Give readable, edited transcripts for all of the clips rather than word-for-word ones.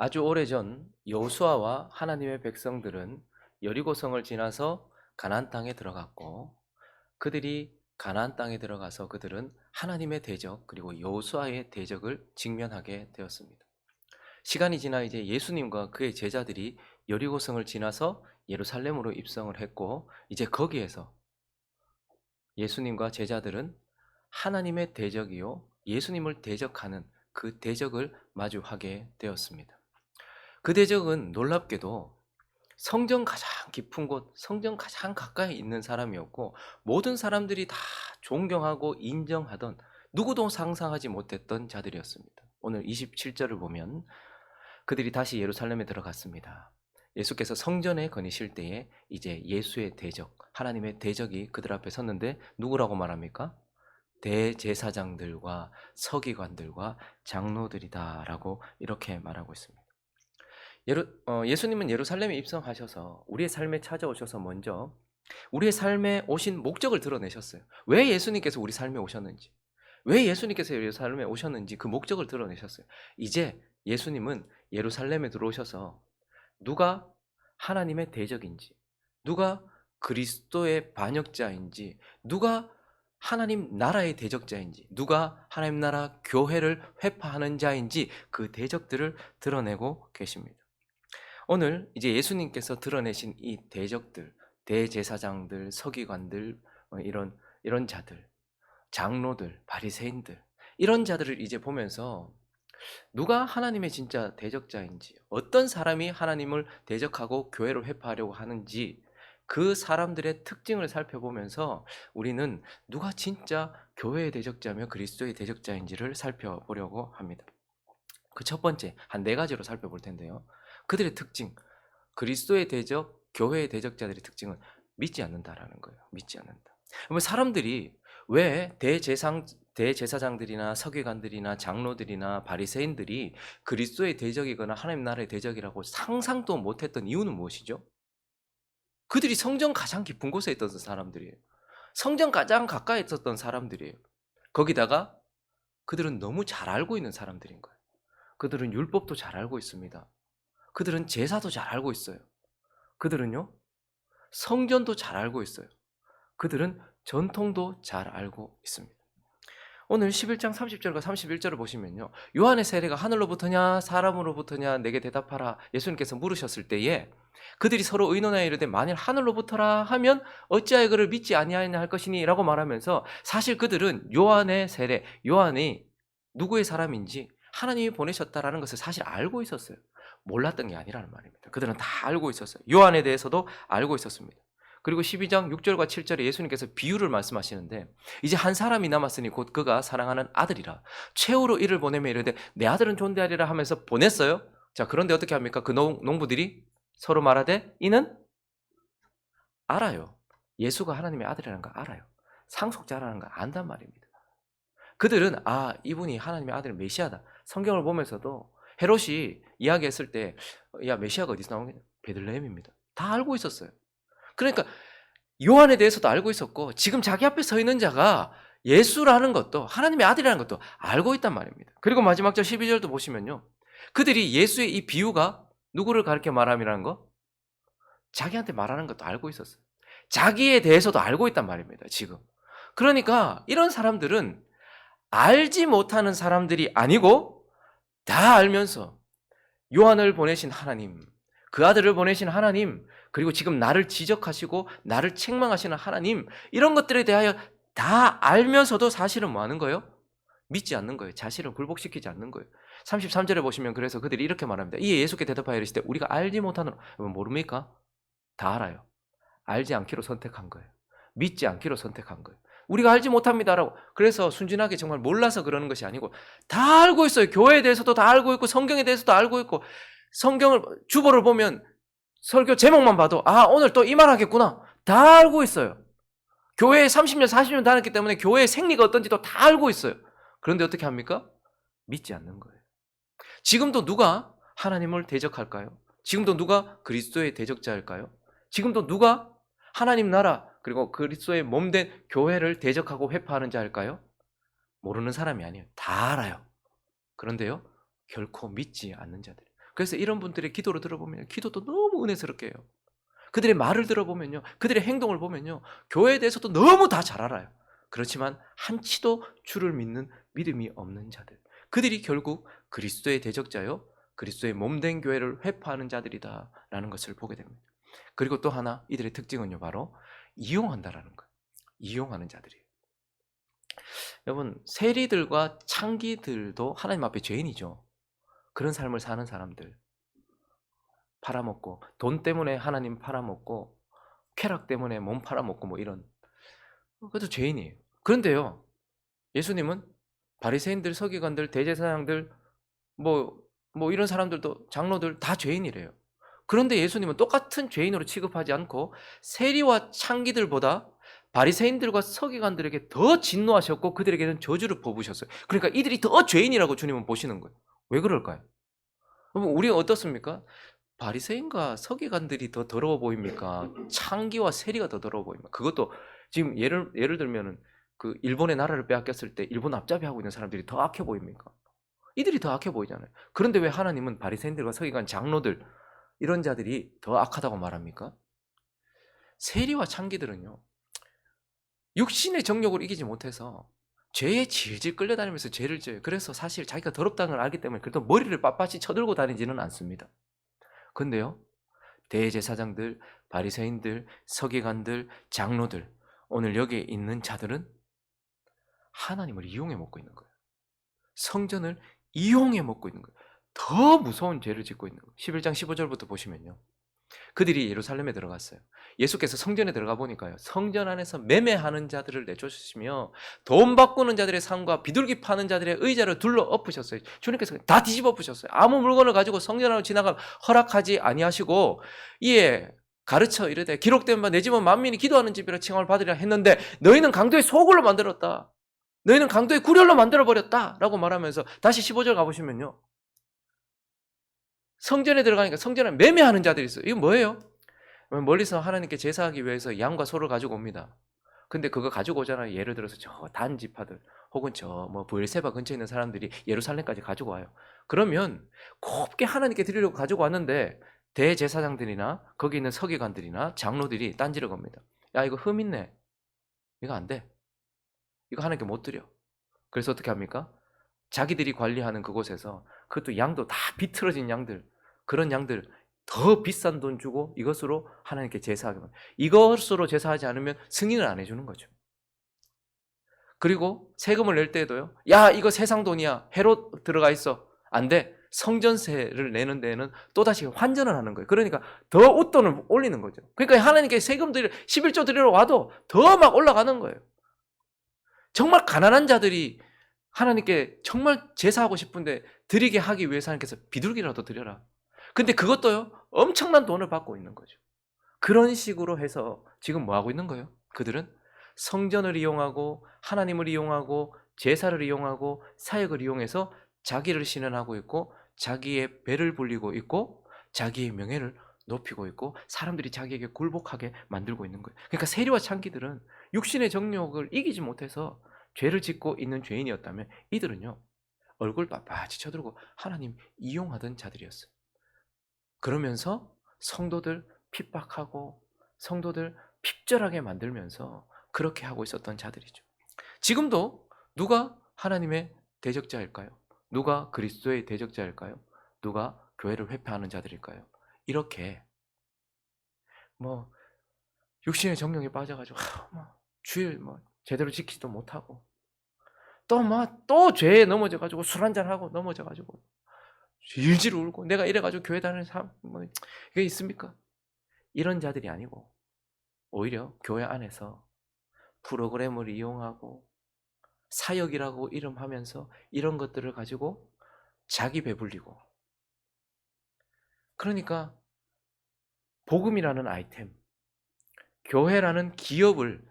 아주 오래전 여호수아와 하나님의 백성들은 여리고성을 지나서 가나안 땅에 들어갔고, 그들이 가나안 땅에 들어가서 그들은 하나님의 대적 그리고 여호수아의 대적을 직면하게 되었습니다. 시간이 지나 이제 예수님과 그의 제자들이 여리고성을 지나서 예루살렘으로 입성을 했고, 이제 거기에서 예수님과 제자들은 하나님의 대적이요 예수님을 대적하는 그 대적을 마주하게 되었습니다. 그 대적은 놀랍게도 성전 가장 깊은 곳, 성전 가장 가까이 있는 사람이었고, 모든 사람들이 다 존경하고 인정하던, 누구도 상상하지 못했던 자들이었습니다. 오늘 27절을 보면 그들이 다시 예루살렘에 들어갔습니다. 예수께서 성전에 거니실 때에 이제 예수의 대적, 하나님의 대적이 그들 앞에 섰는데 누구라고 말합니까? 대제사장들과 서기관들과 장로들이다라고 이렇게 말하고 있습니다. 예수님은 예루살렘에 입성하셔서 우리의 삶에 찾아오셔서 먼저 우리의 삶에 오신 목적을 드러내셨어요. 왜 예수님께서 우리 삶에 오셨는지, 왜 예수님께서 예루살렘에 오셨는지 그 목적을 드러내셨어요. 이제 예수님은 예루살렘에 들어오셔서 누가 하나님의 대적인지, 누가 그리스도의 반역자인지, 누가 하나님 나라의 대적자인지, 누가 하나님 나라 교회를 회파하는 자인지 그 대적들을 드러내고 계십니다. 오늘 이제 예수님께서 드러내신 이 대적들, 대제사장들, 서기관들, 이런 자들, 장로들, 바리새인들, 이런 자들을 이제 보면서 누가 하나님의 진짜 대적자인지, 어떤 사람이 하나님을 대적하고 교회를 회파하려고 하는지, 그 사람들의 특징을 살펴보면서 우리는 누가 진짜 교회의 대적자며 그리스도의 대적자인지를 살펴보려고 합니다. 그 첫 번째, 한 네 가지로 살펴볼 텐데요. 그들의 특징, 그리스도의 대적, 교회의 대적자들의 특징은 믿지 않는다라는 거예요. 믿지 않는다. 그러면 사람들이 왜 대제사장들이나 서기관들이나 장로들이나 바리새인들이 그리스도의 대적이거나 하나님 나라의 대적이라고 상상도 못했던 이유는 무엇이죠? 그들이 성전 가장 깊은 곳에 있던 사람들이에요. 성전 가장 가까이 있었던 사람들이에요. 거기다가 그들은 너무 잘 알고 있는 사람들인 거예요. 그들은 율법도 잘 알고 있습니다. 그들은 제사도 잘 알고 있어요. 그들은요, 성전도 잘 알고 있어요. 그들은 전통도 잘 알고 있습니다. 오늘 11장 30절과 31절을 보시면요, 요한의 세례가 하늘로부터냐 사람으로부터냐 내게 대답하라 예수님께서 물으셨을 때에 그들이 서로 의논하여 이르되 만일 하늘로부터라 하면 어찌하여 그를 믿지 아니하느냐 할 것이니 라고 말하면서, 사실 그들은 요한의 세례, 요한이 누구의 사람인지 하나님이 보내셨다라는 것을 사실 알고 있었어요. 몰랐던 게 아니라는 말입니다. 그들은 다 알고 있었어요. 요한에 대해서도 알고 있었습니다. 그리고 12장 6절과 7절에 예수님께서 비유를 말씀하시는데, 이제 한 사람이 남았으니 곧 그가 사랑하는 아들이라 최후로 이를 보내며 이르되 내 아들은 존대하리라 하면서 보냈어요. 자, 그런데 어떻게 합니까? 그 농부들이 서로 말하되 이는 알아요. 예수가 하나님의 아들이라는 거 알아요. 상속자라는 거 안단 말입니다. 그들은 이분이 하나님의 아들 메시아다. 성경을 보면서도 헤롯이 이야기했을 때 야, 메시아가 어디서 나오겠냐? 베들레헴입니다. 다 알고 있었어요. 그러니까 요한에 대해서도 알고 있었고, 지금 자기 앞에 서 있는 자가 예수라는 것도 하나님의 아들이라는 것도 알고 있단 말입니다. 그리고 마지막 절 12절도 보시면요, 그들이 예수의 이 비유가 누구를 가르쳐 말함이라는 거, 자기한테 말하는 것도 알고 있었어요. 자기에 대해서도 알고 있단 말입니다, 지금. 그러니까 이런 사람들은 알지 못하는 사람들이 아니고 다 알면서 요한을 보내신 하나님, 그 아들을 보내신 하나님, 그리고 지금 나를 지적하시고 나를 책망하시는 하나님, 이런 것들에 대하여 다 알면서도 사실은 뭐 하는 거예요? 믿지 않는 거예요. 자신을 굴복시키지 않는 거예요. 33절에 보시면 그래서 그들이 이렇게 말합니다. 이에 예수께 대답하여 이르시되 우리가 알지 못하노라. 모릅니까? 다 알아요. 알지 않기로 선택한 거예요. 믿지 않기로 선택한 거예요. 우리가 알지 못합니다라고. 그래서 순진하게 정말 몰라서 그러는 것이 아니고 다 알고 있어요. 교회에 대해서도 다 알고 있고 성경에 대해서도 알고 있고, 성경을 주보를 보면 설교 제목만 봐도 오늘 또 이 말 하겠구나. 다 알고 있어요. 교회에 30년 40년 다녔기 때문에 교회의 생리가 어떤지도 다 알고 있어요. 그런데 어떻게 합니까? 믿지 않는 거예요. 지금도 누가 하나님을 대적할까요? 지금도 누가 그리스도의 대적자일까요? 지금도 누가 하나님 나라 그리고 그리스도의 몸된 교회를 대적하고 회파하는 자일까요? 모르는 사람이 아니에요. 다 알아요. 그런데요, 결코 믿지 않는 자들. 그래서 이런 분들의 기도를 들어보면 기도도 너무 은혜스럽게 해요. 그들의 말을 들어보면요, 그들의 행동을 보면요, 교회에 대해서도 너무 다 잘 알아요. 그렇지만 한치도 주를 믿는 믿음이 없는 자들, 그들이 결국 그리스도의 대적자요, 그리스도의 몸된 교회를 회파하는 자들이다라는 것을 보게 됩니다. 그리고 또 하나, 이들의 특징은요, 바로 이용한다라는 거예요. 이용하는 자들이에요. 여러분, 세리들과 창기들도 하나님 앞에 죄인이죠. 그런 삶을 사는 사람들, 팔아먹고, 돈 때문에 하나님 팔아먹고, 쾌락 때문에 몸 팔아먹고, 뭐 이런, 그것도 죄인이에요. 그런데요, 예수님은 바리새인들, 서기관들, 대제사장들, 뭐, 뭐 이런 사람들도, 장로들 다 죄인이래요. 그런데 예수님은 똑같은 죄인으로 취급하지 않고 세리와 창기들보다 바리새인들과 서기관들에게 더 진노하셨고 그들에게는 저주를 퍼부으셨어요. 그러니까 이들이 더 죄인이라고 주님은 보시는 거예요. 왜 그럴까요? 그럼 우리가 어떻습니까? 바리새인과 서기관들이 더 더러워 보입니까? 창기와 세리가 더 더러워 보입니까? 그것도 지금 예를 들면은 그 일본의 나라를 빼앗겼을 때 일본 앞잡이하고 있는 사람들이 더 악해 보입니까? 이들이 더 악해 보이잖아요. 그런데 왜 하나님은 바리새인들과 서기관, 장로들 이런 자들이 더 악하다고 말합니까? 세리와 창기들은요, 육신의 정욕을 이기지 못해서 죄에 질질 끌려다니면서 죄를 져요. 그래서 사실 자기가 더럽다는 걸 알기 때문에 그래도 머리를 빳빳이 쳐들고 다니지는 않습니다. 근데요, 대제사장들, 바리새인들, 서기관들, 장로들, 오늘 여기에 있는 자들은 하나님을 이용해 먹고 있는 거예요. 성전을 이용해 먹고 있는 거예요. 더 무서운 죄를 짓고 있는 거예요. 11장 15절부터 보시면요, 그들이 예루살렘에 들어갔어요. 예수께서 성전에 들어가 보니까요, 성전 안에서 매매하는 자들을 내쫓으시며 돈 바꾸는 자들의 상과 비둘기 파는 자들의 의자를 둘러 엎으셨어요. 주님께서 다 뒤집어 엎으셨어요. 아무 물건을 가지고 성전 안으로 지나가면 허락하지 아니하시고, 이에 가르쳐 이르되 기록된 바 내 집은 만민이 기도하는 집이라 칭함을 받으리라 했는데 너희는 강도의 소굴로 만들었다. 너희는 강도의 굴혈로 만들어버렸다 라고 말하면서, 다시 15절 가보시면요, 성전에 들어가니까 성전을 매매하는 자들이 있어요. 이건 뭐예요? 멀리서 하나님께 제사하기 위해서 양과 소를 가지고 옵니다. 근데 그거 가지고 오잖아요. 예를 들어서 저 단 지파들 혹은 저 뭐 브엘세바 근처에 있는 사람들이 예루살렘까지 가지고 와요. 그러면 곱게 하나님께 드리려고 가지고 왔는데 대제사장들이나 거기 있는 서기관들이나 장로들이 딴지를 겁니다. 야, 이거 흠 있네. 이거 안 돼. 이거 하나님께 못 드려. 그래서 어떻게 합니까? 자기들이 관리하는 그곳에서, 그것도 양도 다 비틀어진 양들, 그런 양들 더 비싼 돈 주고 이것으로 하나님께 제사하게 합니다. 이것으로 제사하지 않으면 승인을 안 해주는 거죠. 그리고 세금을 낼 때에도요, 야, 이거 세상 돈이야, 해로 들어가 있어, 안 돼. 성전세를 내는 데에는 또다시 환전을 하는 거예요. 그러니까 더 웃돈을 올리는 거죠. 그러니까 하나님께 세금 11조 드리러 와도 더 막 올라가는 거예요. 정말 가난한 자들이 하나님께 정말 제사하고 싶은데 드리게 하기 위해서 하나님께서 비둘기라도 드려라. 근데 그것도요, 엄청난 돈을 받고 있는 거죠. 그런 식으로 해서 지금 뭐 하고 있는 거예요? 그들은 성전을 이용하고 하나님을 이용하고 제사를 이용하고 사역을 이용해서 자기를 신현하고 있고 자기의 배를 불리고 있고 자기의 명예를 높이고 있고 사람들이 자기에게 굴복하게 만들고 있는 거예요. 그러니까 세리와 창기들은 육신의 정욕을 이기지 못해서 죄를 짓고 있는 죄인이었다면 이들은요, 얼굴 빳빳이 쳐들고 하나님 이용하던 자들이었어요. 그러면서 성도들 핍박하고 성도들 핍절하게 만들면서 그렇게 하고 있었던 자들이죠. 지금도 누가 하나님의 대적자일까요? 누가 그리스도의 대적자일까요? 누가 교회를 회피하는 자들일까요? 이렇게 뭐 육신의 정욕에 빠져가지고 뭐 주일 뭐 제대로 지키지도 못하고 또 죄에 넘어져가지고 술 한잔하고 넘어져가지고 질질 울고 내가 이래가지고 교회 다니는 사람 뭐 이게 있습니까? 이런 자들이 아니고 오히려 교회 안에서 프로그램을 이용하고 사역이라고 이름하면서 이런 것들을 가지고 자기 배불리고, 그러니까 복음이라는 아이템, 교회라는 기업을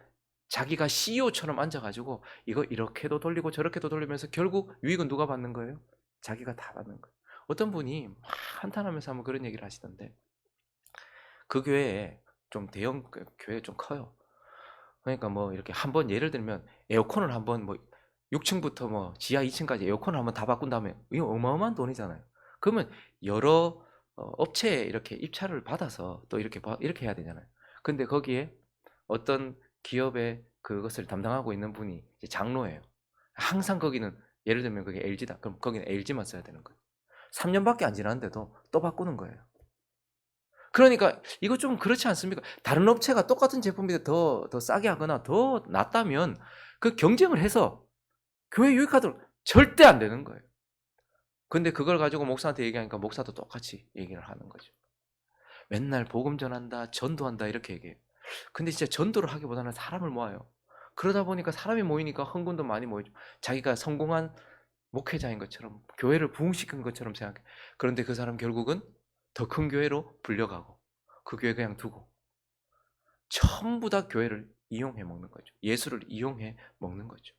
자기가 CEO처럼 앉아가지고 이거 이렇게도 돌리고 저렇게도 돌리면서 결국 유익은 누가 받는 거예요? 자기가 다 받는 거예요. 어떤 분이 막 한탄하면서 한번 그런 얘기를 하시던데, 그 교회에 좀 대형 교회 좀 커요. 그러니까 뭐 이렇게 한번 예를 들면 에어컨을 한번 뭐 6층부터 뭐 지하 2층까지 에어컨을 한번 다 바꾼 다음에 이거 어마어마한 돈이잖아요. 그러면 여러 업체에 이렇게 입찰을 받아서 또 이렇게 해야 되잖아요. 근데 거기에 어떤 기업의 그것을 담당하고 있는 분이 이제 장로예요. 항상 거기는 예를 들면 그게 LG다. 그럼 거기는 LG만 써야 되는 거예요. 3년밖에 안 지났는데도 또 바꾸는 거예요. 그러니까 이거 좀 그렇지 않습니까? 다른 업체가 똑같은 제품인데 더 싸게 하거나 더 낫다면 그 경쟁을 해서 교회 유익하도록 절대 안 되는 거예요. 근데 그걸 가지고 목사한테 얘기하니까 목사도 똑같이 얘기를 하는 거죠. 맨날 복음 전한다, 전도한다 이렇게 얘기해요. 근데 진짜 전도를 하기보다는 사람을 모아요. 그러다 보니까 사람이 모이니까 흥분도 많이 모이죠. 자기가 성공한 목회자인 것처럼 교회를 부흥시킨 것처럼 생각해. 그런데 그 사람 결국은 더 큰 교회로 불려가고 그 교회 그냥 두고 전부 다 교회를 이용해 먹는 거죠. 예수를 이용해 먹는 거죠.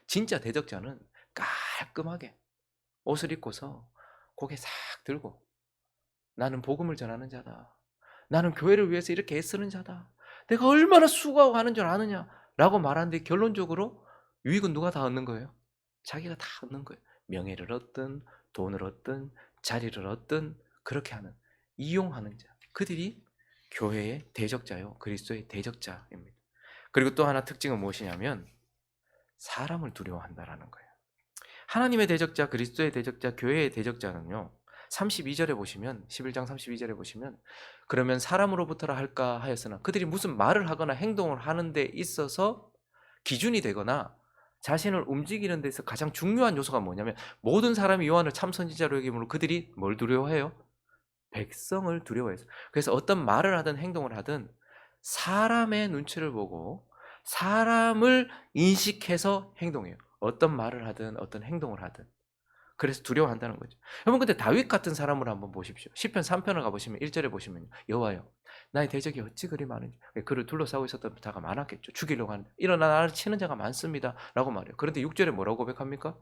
진짜 대적자는 깔끔하게 옷을 입고서 고개 싹 들고 나는 복음을 전하는 자다. 나는 교회를 위해서 이렇게 애쓰는 자다. 내가 얼마나 수고하고 하는 줄 아느냐 라고 말하는데 결론적으로 유익은 누가 다 얻는 거예요? 자기가 다 얻는 거예요. 명예를 얻든 돈을 얻든 자리를 얻든 그렇게 하는 이용하는 자. 그들이 교회의 대적자요. 그리스도의 대적자입니다. 그리고 또 하나 특징은 무엇이냐면 사람을 두려워한다라는 거예요. 하나님의 대적자, 그리스도의 대적자, 교회의 대적자는요. 32절에 보시면 11장 32절에 보시면 그러면 사람으로부터라 할까 하였으나 그들이 무슨 말을 하거나 행동을 하는 데 있어서 기준이 되거나 자신을 움직이는 데서 가장 중요한 요소가 뭐냐면 모든 사람이 요한을 참 선지자로 여기므로 그들이 뭘 두려워해요? 백성을 두려워해서. 그래서 어떤 말을 하든 행동을 하든 사람의 눈치를 보고 사람을 인식해서 행동해요. 어떤 말을 하든 어떤 행동을 하든. 그래서 두려워한다는 거죠. 여러분 근데 다윗 같은 사람을 한번 보십시오. 시편 3편을 가보시면 1절에 보시면 여호와여 나의 대적이 어찌 그리 많은지. 그를 둘러싸고 있었던 자가 많았겠죠. 죽이려고 하는데 일어나 나를 치는 자가 많습니다 라고 말해요. 그런데 6절에 뭐라고 고백합니까?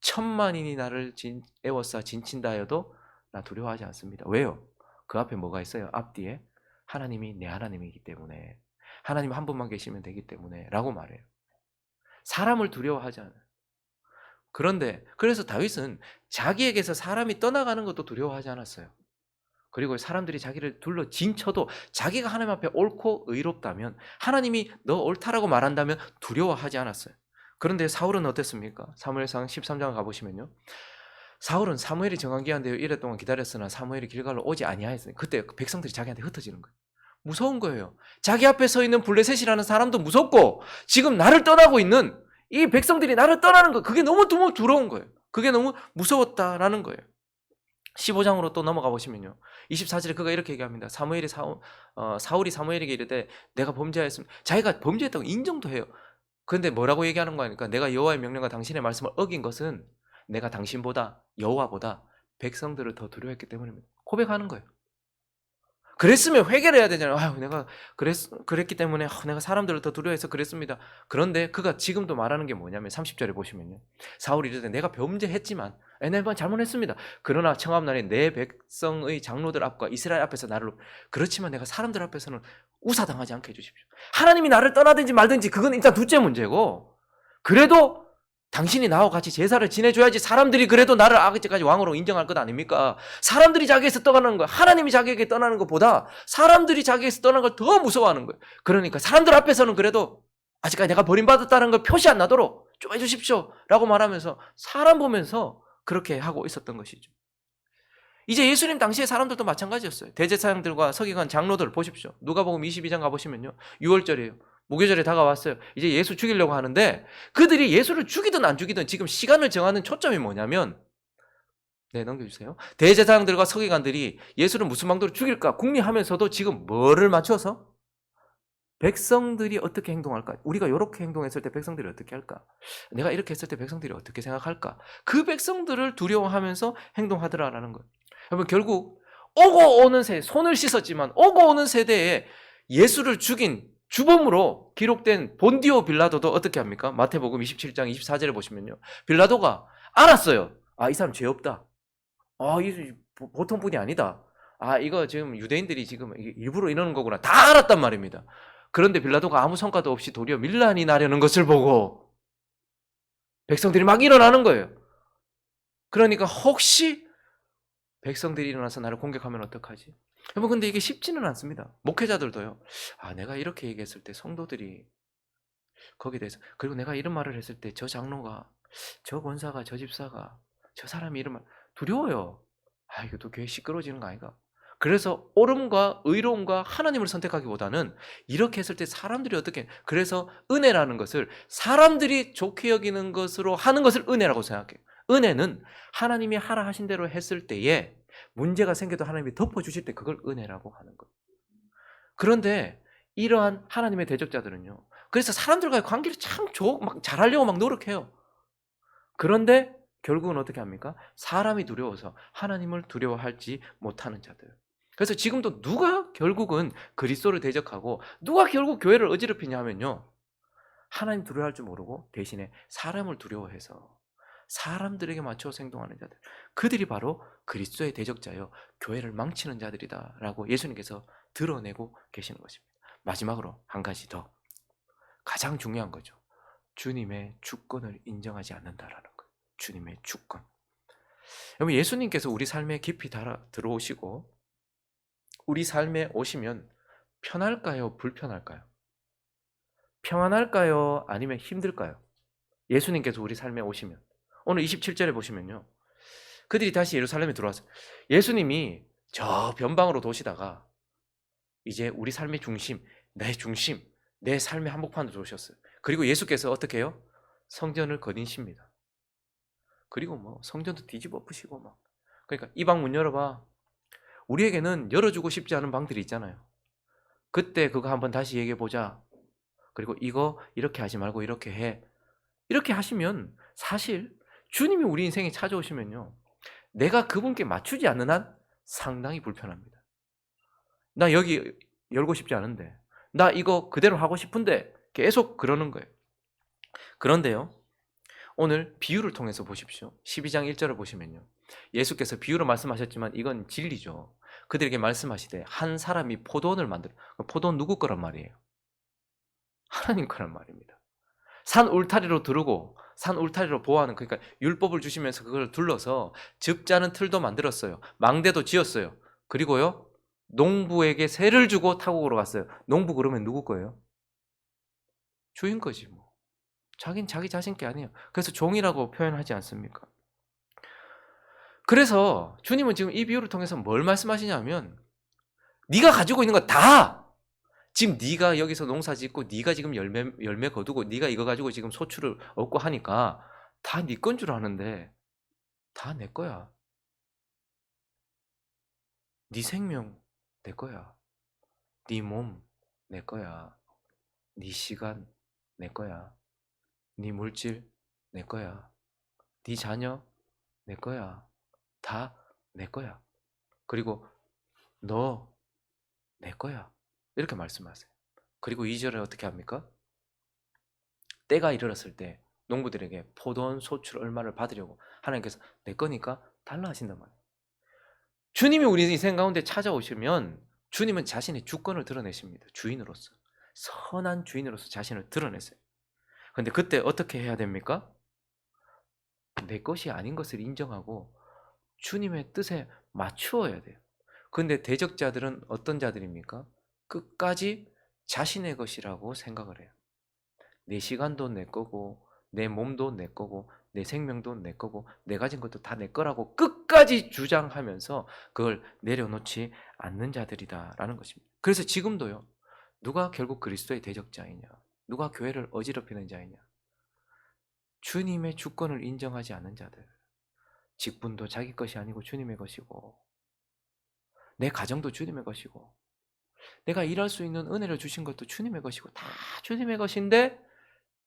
천만인이 나를 애워싸 진친다 하여도 나 두려워하지 않습니다. 왜요? 그 앞에 뭐가 있어요? 앞뒤에 하나님이 내 하나님이기 때문에 하나님 한 분만 계시면 되기 때문에 라고 말해요. 사람을 두려워하지 않아요. 그런데 그래서 다윗은 자기에게서 사람이 떠나가는 것도 두려워하지 않았어요. 그리고 사람들이 자기를 둘러 진쳐도 자기가 하나님 앞에 옳고 의롭다면 하나님이 너 옳다라고 말한다면 두려워하지 않았어요. 그런데 사울은 어땠습니까? 사무엘상 13장 가보시면요. 사울은 사무엘이 정한 기한 되어 이래 동안 기다렸으나 사무엘이 길갈로 오지 아니하였으니 그때 백성들이 자기한테 흩어지는 거예요. 무서운 거예요. 자기 앞에 서 있는 블레셋이라는 사람도 무섭고 지금 나를 떠나고 있는 이 백성들이 나를 떠나는 거 그게 너무 두려운 거예요. 그게 너무 무서웠다라는 거예요. 15장으로 또 넘어가 보시면요. 24절에 그가 이렇게 얘기합니다. 사울이 사무엘에게 이르되 내가 범죄하였습니다. 자기가 범죄했다고 인정도 해요. 그런데 뭐라고 얘기하는 거니까 내가 여호와의 명령과 당신의 말씀을 어긴 것은 내가 당신보다 여호와보다 백성들을 더 두려워했기 때문입니다. 고백하는 거예요. 그랬으면 회개를 해야 되잖아요. 아유, 내가 그랬기 때문에 내가 사람들을 더 두려워해서 그랬습니다. 그런데 그가 지금도 말하는 게 뭐냐면 30절에 보시면요. 사울이 이르되 내가 범죄했지만 내가 잘못했습니다. 그러나 청함날에 내 백성의 장로들 앞과 이스라엘 앞에서 나를 그렇지만 내가 사람들 앞에서는 우사당하지 않게 해주십시오. 하나님이 나를 떠나든지 말든지 그건 일단 둘째 문제고 그래도 당신이 나와 같이 제사를 지내줘야지 사람들이 그래도 나를 아직까지 왕으로 인정할 것 아닙니까? 사람들이 자기에게서 떠나는 거야. 하나님이 자기에게 떠나는 것보다 사람들이 자기에게서 떠나는 걸 더 무서워하는 거예요. 그러니까 사람들 앞에서는 그래도 아직까지 내가 버림받았다는 걸 표시 안 나도록 좀 해주십시오 라고 말하면서 사람 보면서 그렇게 하고 있었던 것이죠. 이제 예수님 당시에 사람들도 마찬가지였어요. 대제사장들과 서기관 장로들 보십시오. 누가복음 22장 가보시면요. 6월절이에요. 무교절에 다가왔어요. 이제 예수 죽이려고 하는데 그들이 예수를 죽이든 안 죽이든 지금 시간을 정하는 초점이 뭐냐면 넘겨주세요. 대제사장들과 서기관들이 예수를 무슨 방도로 죽일까 궁리하면서도 지금 뭐를 맞춰서? 백성들이 어떻게 행동할까? 우리가 이렇게 행동했을 때 백성들이 어떻게 할까? 내가 이렇게 했을 때 백성들이 어떻게 생각할까? 그 백성들을 두려워하면서 행동하더라라는 거예요. 여러분 결국 오고 오는 세대, 손을 씻었지만 오고 오는 세대에 예수를 죽인 주범으로 기록된 본디오 빌라도도 어떻게 합니까? 마태복음 27장 24절에 보시면요. 빌라도가 알았어요. 이 사람 죄 없다. 이 보통 분이 아니다. 이거 지금 유대인들이 지금 일부러 이러는 거구나. 다 알았단 말입니다. 그런데 빌라도가 아무 성과도 없이 도리어 밀란이 나려는 것을 보고 백성들이 막 일어나는 거예요. 그러니까 혹시 백성들이 일어나서 나를 공격하면 어떡하지? 여러분, 근데 이게 쉽지는 않습니다. 목회자들도요. 아, 내가 이렇게 얘기했을 때 성도들이 거기에 대해서, 그리고 내가 이런 말을 했을 때 저 장로가, 저 권사가, 저 집사가, 저 사람이 이러면 두려워요. 아, 이거 또 교회 시끄러워지는 거 아닌가? 그래서 옳음과 의로움과 하나님을 선택하기보다는 이렇게 했을 때 사람들이 어떻게, 그래서 은혜라는 것을 사람들이 좋게 여기는 것으로 하는 것을 은혜라고 생각해요. 은혜는 하나님이 하라 하신 대로 했을 때에 문제가 생겨도 하나님이 덮어주실 때 그걸 은혜라고 하는 거예요. 그런데 이러한 하나님의 대적자들은요, 그래서 사람들과의 관계를 참 막 잘하려고 막 노력해요. 그런데 결국은 어떻게 합니까? 사람이 두려워서 하나님을 두려워하지 못하는 자들. 그래서 지금도 누가 결국은 그리스도를 대적하고 누가 결국 교회를 어지럽히냐 하면요, 하나님 두려워할 줄 모르고 대신에 사람을 두려워해서 사람들에게 맞춰 행동하는 자들, 그들이 바로 그리스도의 대적자여 교회를 망치는 자들이다라고 예수님께서 드러내고 계시는 것입니다. 마지막으로 한 가지 더, 가장 중요한 거죠. 주님의 주권을 인정하지 않는다라는 거예요. 주님의 주권. 여러분, 예수님께서 우리 삶에 깊이 들어오시고 우리 삶에 오시면 편할까요? 불편할까요? 평안할까요? 아니면 힘들까요? 예수님께서 우리 삶에 오시면, 오늘 27절에 보시면요, 그들이 다시 예루살렘에 들어왔어요. 예수님이 저 변방으로 도시다가 이제 우리 삶의 중심, 내 삶의 한복판으로 들어오셨어요. 그리고 예수께서 어떻게 해요? 성전을 거니십니다. 그리고 뭐 성전도 뒤집어 엎으시고 막. 그러니까 이 방 문 열어봐. 우리에게는 열어주고 싶지 않은 방들이 있잖아요. 그때 그거 한번 다시 얘기해 보자. 그리고 이거 이렇게 하지 말고 이렇게 해. 이렇게 하시면 사실 주님이 우리 인생에 찾아오시면요, 내가 그분께 맞추지 않는 한 상당히 불편합니다. 나 여기 열고 싶지 않은데, 나 이거 그대로 하고 싶은데, 계속 그러는 거예요. 그런데요, 오늘 비유를 통해서 보십시오. 12장 1절을 보시면요, 예수께서 비유로 말씀하셨지만 이건 진리죠. 그들에게 말씀하시되 한 사람이 포도원을 만들어, 포도원 누구 거란 말이에요? 하나님 거란 말입니다. 산 울타리로 두르고 산 울타리로 보호하는, 그러니까 율법을 주시면서 그걸 둘러서 즙자는 틀도 만들었어요. 망대도 지었어요. 그리고요, 농부에게 세를 주고 타국으로 갔어요. 농부 그러면 누구 거예요? 주인 거지 뭐. 자긴 자기 자신 게 아니에요. 그래서 종이라고 표현하지 않습니까? 그래서 주님은 지금 이 비유를 통해서 뭘 말씀하시냐면, 네가 가지고 있는 거 다, 지금 네가 여기서 농사 짓고 네가 지금 열매 거두고 네가 이거 가지고 지금 소출을 얻고 하니까 다 네 건 줄 아는데 다 내 거야. 네 생명 내 거야. 네 몸 내 거야. 네 시간 내 거야. 네 물질 내 거야. 네 자녀 내 거야. 다 내 거야. 그리고 너 내 거야. 이렇게 말씀하세요. 그리고 2절에 어떻게 합니까? 때가 이르렀을 때 농부들에게 포도원 소출 얼마를 받으려고 하나님께서 내 거니까 달라 하신단 말이에요. 주님이 우리 인생 가운데 찾아오시면 주님은 자신의 주권을 드러내십니다. 주인으로서. 선한 주인으로서 자신을 드러내세요. 그런데 그때 어떻게 해야 됩니까? 내 것이 아닌 것을 인정하고 주님의 뜻에 맞추어야 돼요. 그런데 대적자들은 어떤 자들입니까? 끝까지 자신의 것이라고 생각을 해요. 내 시간도 내 거고 내 몸도 내 거고 내 생명도 내 거고 내 가진 것도 다 내 거라고 끝까지 주장하면서 그걸 내려놓지 않는 자들이다라는 것입니다. 그래서 지금도요, 누가 결국 그리스도의 대적자이냐, 누가 교회를 어지럽히는 자이냐, 주님의 주권을 인정하지 않는 자들. 직분도 자기 것이 아니고 주님의 것이고, 내 가정도 주님의 것이고, 내가 일할 수 있는 은혜를 주신 것도 주님의 것이고, 다 주님의 것인데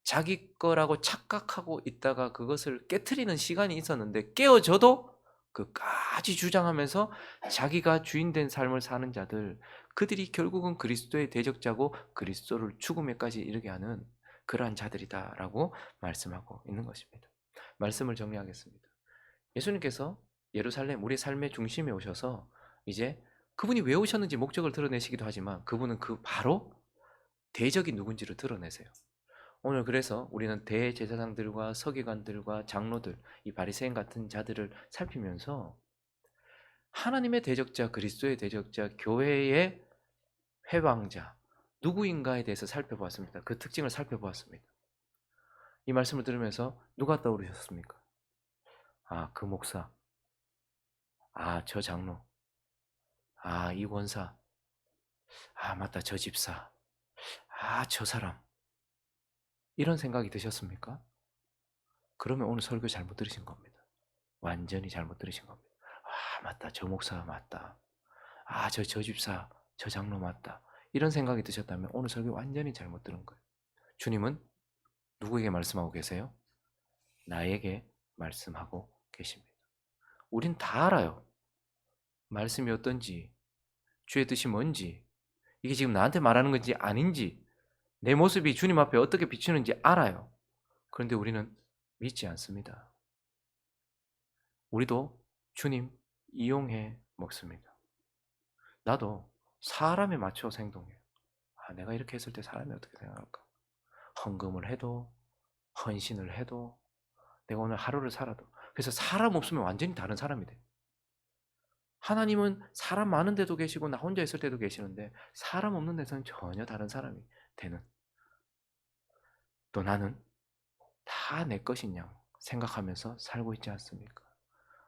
자기 거라고 착각하고 있다가 그것을 깨트리는 시간이 있었는데, 깨어져도 그까지 주장하면서 자기가 주인된 삶을 사는 자들, 그들이 결국은 그리스도의 대적자고 그리스도를 죽음에까지 이르게 하는 그러한 자들이다라고 말씀하고 있는 것입니다. 말씀을 정리하겠습니다. 예수님께서 예루살렘, 우리 삶의 중심에 오셔서 이제 그분이 왜 오셨는지 목적을 드러내시기도 하지만 그분은 그 바로 대적이 누군지를 드러내세요. 오늘 그래서 우리는 대제사장들과 서기관들과 장로들, 이 바리새인 같은 자들을 살피면서 하나님의 대적자, 그리스도의 대적자, 교회의 회방자 누구인가에 대해서 살펴보았습니다. 그 특징을 살펴보았습니다. 이 말씀을 들으면서 누가 떠오르셨습니까? 아, 그 목사. 아, 저 장로. 아, 이 권사. 아, 맞다, 저 집사. 아, 저 사람. 이런 생각이 드셨습니까? 그러면 오늘 설교 잘못 들으신 겁니다. 완전히 잘못 들으신 겁니다. 아, 맞다, 저 목사 맞다. 아, 저 집사, 저 장로 맞다. 이런 생각이 드셨다면 오늘 설교 완전히 잘못 들은 거예요. 주님은 누구에게 말씀하고 계세요? 나에게 말씀하고 계십니다. 우린 다 알아요. 말씀이 어떤지, 주의 뜻이 뭔지, 이게 지금 나한테 말하는 건지 아닌지, 내 모습이 주님 앞에 어떻게 비추는지 알아요. 그런데 우리는 믿지 않습니다. 우리도 주님 이용해 먹습니다. 나도 사람에 맞춰서 행동해요. 아, 내가 이렇게 했을 때 사람이 어떻게 생각할까? 헌금을 해도, 헌신을 해도, 내가 오늘 하루를 살아도. 그래서 사람 없으면 완전히 다른 사람이 돼. 하나님은 사람 많은 데도 계시고 나 혼자 있을 때도 계시는데 사람 없는 데서는 전혀 다른 사람이 되는. 또 나는 다 내 것인 양 생각하면서 살고 있지 않습니까?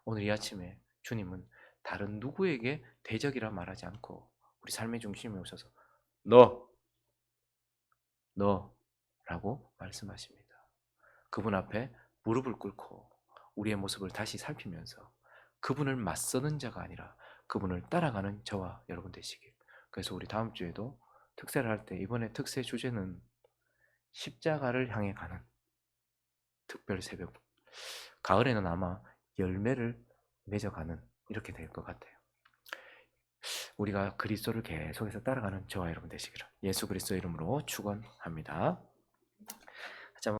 오늘 이 아침에 주님은 다른 누구에게 대적이라 말하지 않고 우리 삶의 중심에 오셔서 너, 너라고 말씀하십니다. 그분 앞에 무릎을 꿇고 우리의 모습을 다시 살피면서 그분을 맞서는 자가 아니라 그분을 따라가는 저와 여러분 되시길. 그래서 우리 다음 주에도 특세를 할 때 이번에 특세 주제는 십자가를 향해 가는 특별 새벽. 가을에는 아마 열매를 맺어가는 이렇게 될 것 같아요. 우리가 그리스도를 계속해서 따라가는 저와 여러분 되시기를 예수 그리스도 이름으로 축원합니다.